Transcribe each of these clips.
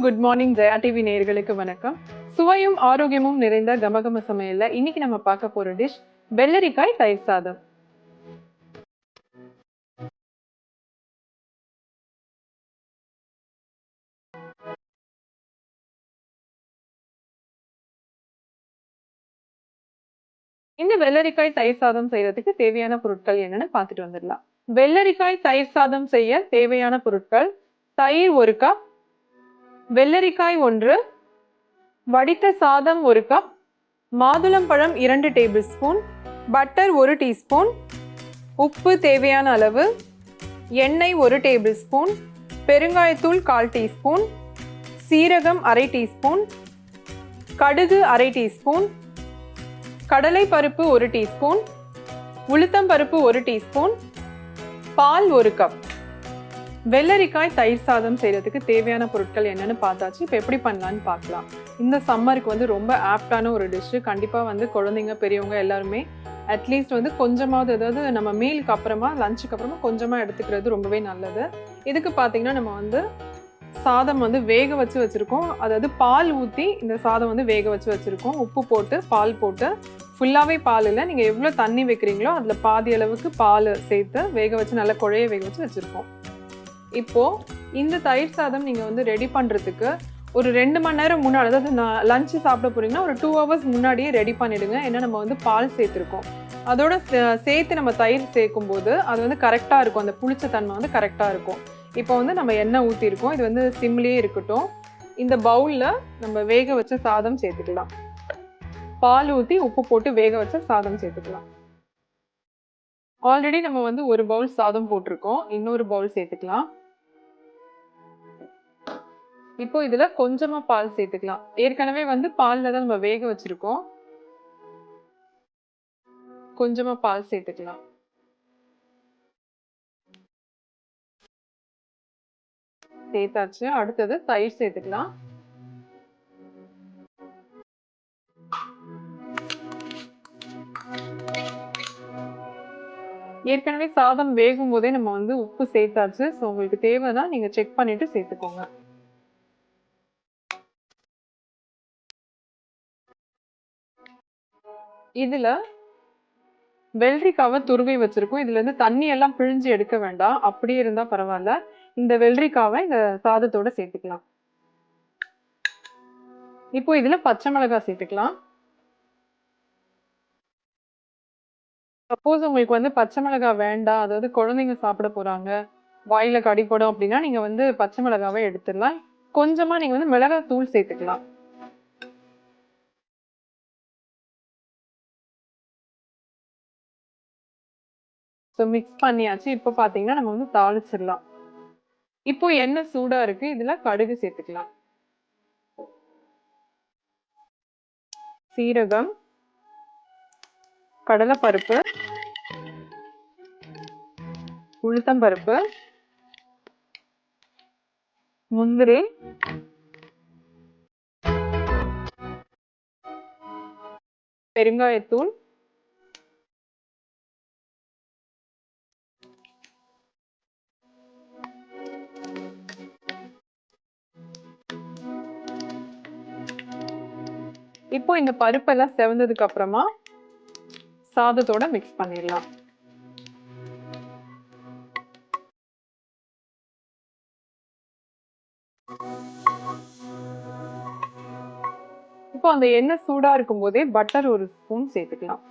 Good morning Jaya TV நேயர்களுக்கு வணக்கம். சுவையும் ஆரோக்கியமும் நிறைந்த கமகம சமையல்ல இன்னைக்கு நம்ம பார்க்க போற டிஷ் வெள்ளரிக்காய் தயிர் சாதம். இந்த வெள்ளரிக்காய் தயிர் சாதம் செய்யறதுக்கு தேவையான பொருட்கள் என்னன்னு பார்த்துட்டு வந்துடலாம். வெள்ளரிக்காய் தயிர் சாதம் செய்ய தேவையான பொருட்கள்: தயிர் 1 கப், வெள்ளரிக்காய் 1, வடித்த சாதம் 1 கப், மாதுளம்பழம் 2 டேபிள் ஸ்பூன், பட்டர் 1 டீஸ்பூன், உப்பு தேவையான அளவு, எண்ணெய் 1 டேபிள் ஸ்பூன், பெருங்காயத்தூள் 1/4 டீஸ்பூன், சீரகம் 1/2 டீஸ்பூன், கடுகு 1/2 டீஸ்பூன், கடலை பருப்பு 1 டீஸ்பூன், உளுத்தம் பருப்பு 1 டீஸ்பூன், பால் 1 கப். வெள்ளரிக்காய் தயிர் சாதம் செய்யறதுக்கு தேவையான பொருட்கள் என்னன்னு பார்த்தாச்சு. இப்போ எப்படி பண்ணலான்னு பார்க்கலாம். இந்த சம்மருக்கு வந்து ரொம்ப ஆப்டான ஒரு டிஷ்ஷு. கண்டிப்பாக வந்து குழந்தைங்க பெரியவங்க எல்லாருமே அட்லீஸ்ட் வந்து கொஞ்சமாவது, அதாவது நம்ம மீலுக்கு அப்புறமா லஞ்சுக்கு அப்புறமா கொஞ்சமாக எடுத்துக்கிறது ரொம்பவே நல்லது. இதுக்கு பார்த்தீங்கன்னா நம்ம வந்து சாதம் வந்து வேக வச்சு வச்சுருக்கோம். அதாவது பால் ஊற்றி இந்த சாதம் வந்து வேக வச்சு வச்சுருக்கோம். உப்பு போட்டு பால் போட்டு, ஃபுல்லாகவே பால் இல்லை, நீங்கள் எவ்வளோ தண்ணி வைக்கிறீங்களோ அதில் பாதி அளவுக்கு பால் சேர்த்து வேக வச்சு நல்லா குழைய வேக வச்சு வச்சுருக்கோம். இப்போது இந்த தயிர் சாதம் நீங்கள் வந்து ரெடி பண்ணுறதுக்கு ஒரு 2 மணி நேரம் முன்னாடி, அதாவது நான் லஞ்சு சாப்பிட போகிறீங்கன்னா ஒரு 2 ஹவர்ஸ் முன்னாடியே ரெடி பண்ணிவிடுங்க. ஏன்னா நம்ம வந்து பால் சேர்த்துருக்கோம். அதோட சேர்த்து நம்ம தயிர் சேர்க்கும் போது அது வந்து கரெக்டாக இருக்கும், அந்த புளிச்ச தன்மை வந்து கரெக்டாக இருக்கும். இப்போ வந்து நம்ம எண்ணெய் ஊற்றிருக்கோம், இது வந்து சிம்லேயே இருக்கட்டும். இந்த பவுலில் நம்ம வேக வச்ச சாதம் சேர்த்துக்கலாம். பால் ஊற்றி உப்பு போட்டு வேக வச்ச சாதம் சேர்த்துக்கலாம். ஆல்ரெடி நம்ம வந்து ஒரு பவுல் சாதம் போட்டிருக்கோம், இன்னொரு பவுல் சேர்த்துக்கலாம். இப்போ இதுல கொஞ்சமா பால் சேர்த்துக்கலாம். ஏற்கனவே வந்து பால்ல தான் நம்ம வேக வச்சிருக்கோம். கொஞ்சமா பால் சேர்த்துக்கலாம். சேர்த்தாச்சு. அடுத்தது தயிர் சேர்த்துக்கலாம். ஏற்கனவே சாதம் வேகும் போதே நம்ம வந்து உப்பு சேர்த்தாச்சு. ஸோ உங்களுக்கு தேவைதான் நீங்க செக் பண்ணிட்டு சேர்த்துக்கோங்க. இதுல வெள்ளரிக்காவை துருவி வச்சிருக்கோம். இதுல இருந்து தண்ணி எல்லாம் பிழிஞ்சு எடுக்க வேண்டாம், அப்படியே இருந்தா பரவாயில்ல. இந்த வெள்ளரிக்காவை இந்த சாதத்தோட சேர்த்துக்கலாம். இப்போ இதுல பச்சை மிளகாய் சேர்த்துக்கலாம். சப்போஸ் உங்களுக்கு வந்து பச்சை மிளகாய் வேண்டாம், அதாவது குழந்தைங்க சாப்பிட போறாங்க, வாயில கடிப்படும் அப்படின்னா நீங்க வந்து பச்சை மிளகாவை எடுத்துடலாம். கொஞ்சமா நீங்க வந்து மிளகாய் தூள் சேர்த்துக்கலாம். ஸோ மிக்ஸ் பண்ணியாச்சு. இப்போ பாத்தீங்கன்னா நம்ம வந்து தாளிச்சிடலாம். இப்போ எண்ணெய் சூடா இருக்கு, இதுல கடுகு சேர்த்துக்கலாம். சீரகம், கடலைப்பருப்பு, உளுத்தம் பருப்பு, முந்திரி, பெருங்காயத்தூள், இப்போ இந்த பருப்பெல்லாம் செவந்ததுக்கு அப்புறமா சாதத்தோட மிக்ஸ் பண்ணிடலாம். இப்போ அந்த எண்ணெய் சூடா இருக்கும் போதே பட்டர் 1 ஸ்பூன் சேர்த்துக்கலாம்.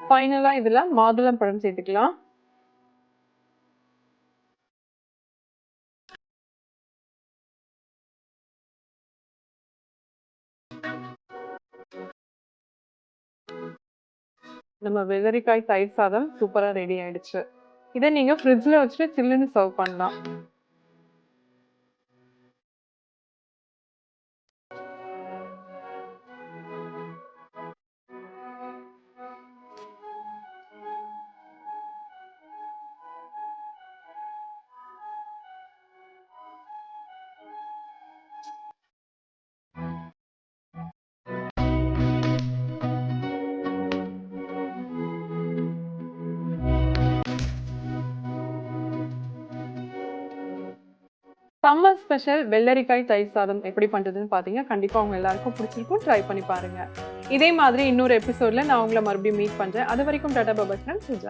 ஃபைனலா இதுல மாதுளம்பழம் சேர்த்துக்கலாம். நம்ம வெள்ளரிக்காய் தயிர் சாதம் சூப்பரா ரெடி ஆயிடுச்சு. இதை நீங்க ஃப்ரிட்ஜ்ல வச்சுட்டு சில்லுன்னு சர்வ் பண்ணலாம். சம்மர் ஸ்பெஷல் வெள்ளரிக்காய் தயிர் சாதம் எப்படி பண்றதுன்னு பாத்தீங்க. கண்டிப்பா உங்க எல்லாருக்கும் பிடிச்சிருக்கும். ட்ரை பண்ணி பாருங்க. இதே மாதிரி இன்னொரு எபிசோட்ல நான் உங்களை மறுபடியும் மீட் பண்றேன். அது வரைக்கும் டாடா பாய் ஃப்ரெண்ட்ஸ்.